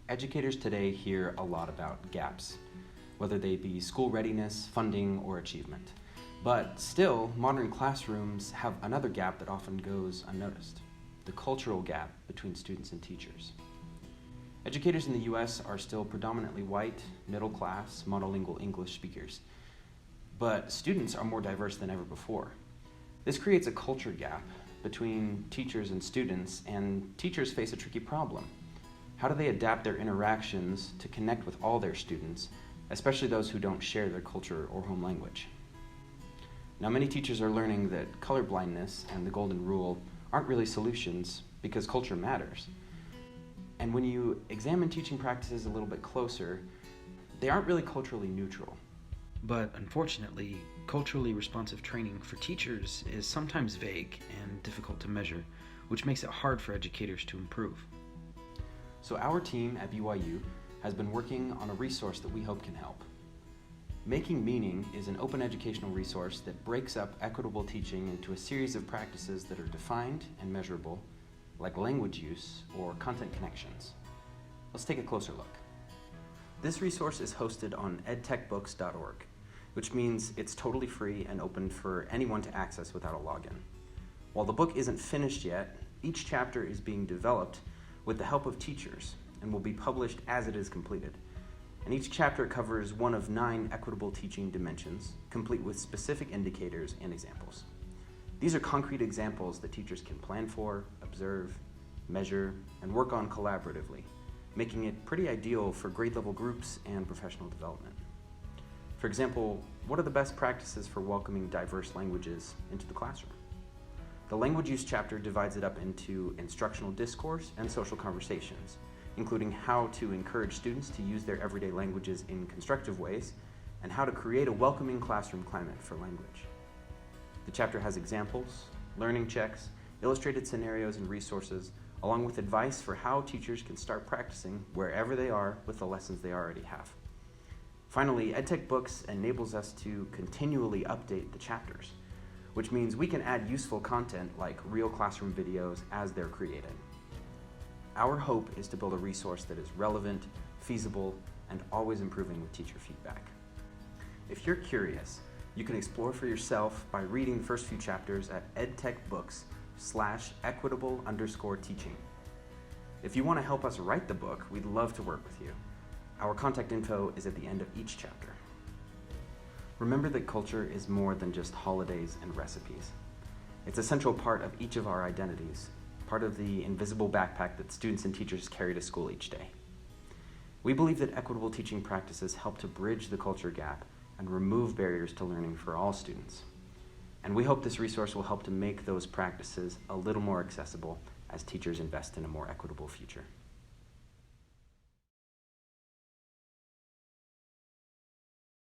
Educators today hear a lot about gaps, whether they be school readiness, funding, or achievement. But still, modern classrooms have another gap that often goes unnoticed: the cultural gap between students and teachers. Educators in the U.S. are still predominantly white, middle-class, monolingual English speakers, but students are more diverse than ever before. This creates a culture gap between teachers and students, and teachers face a tricky problem. How do they adapt their interactions to connect with all their students, especially those who don't share their culture or home language? Now, many teachers are learning that colorblindness and the golden rule aren't really solutions because culture matters. And when you examine teaching practices a little bit closer, they aren't really culturally neutral. But unfortunately, culturally responsive training for teachers is sometimes vague and difficult to measure, which makes it hard for educators to improve. So our team at BYU has been working on a resource that we hope can help. Making Meaning is an open educational resource that breaks up equitable teaching into a series of practices that are defined and measurable, like language use or content connections. Let's take a closer look. This resource is hosted on edtechbooks.org, which means it's totally free and open for anyone to access without a login. While the book isn't finished yet, each chapter is being developed with the help of teachers and will be published as it is completed. And each chapter covers one of 9 equitable teaching dimensions, complete with specific indicators and examples. These are concrete examples that teachers can plan for, observe, measure, and work on collaboratively, making it pretty ideal for grade level groups and professional development. For example, what are the best practices for welcoming diverse languages into the classroom? The language use chapter divides it up into instructional discourse and social conversations, including how to encourage students to use their everyday languages in constructive ways and how to create a welcoming classroom climate for language. The chapter has examples, learning checks, illustrated scenarios and resources, along with advice for how teachers can start practicing wherever they are with the lessons they already have. Finally, EdTech Books enables us to continually update the chapters, which means we can add useful content like real classroom videos as they're created. Our hope is to build a resource that is relevant, feasible, and always improving with teacher feedback. If you're curious, you can explore for yourself by reading the first few chapters at edtechbooks/equitable_teaching. If you want to help us write the book, we'd love to work with you. Our contact info is at the end of each chapter. Remember that culture is more than just holidays and recipes. It's a central part of each of our identities, part of the invisible backpack that students and teachers carry to school each day. We believe that equitable teaching practices help to bridge the culture gap and remove barriers to learning for all students. And we hope this resource will help to make those practices a little more accessible as teachers invest in a more equitable future.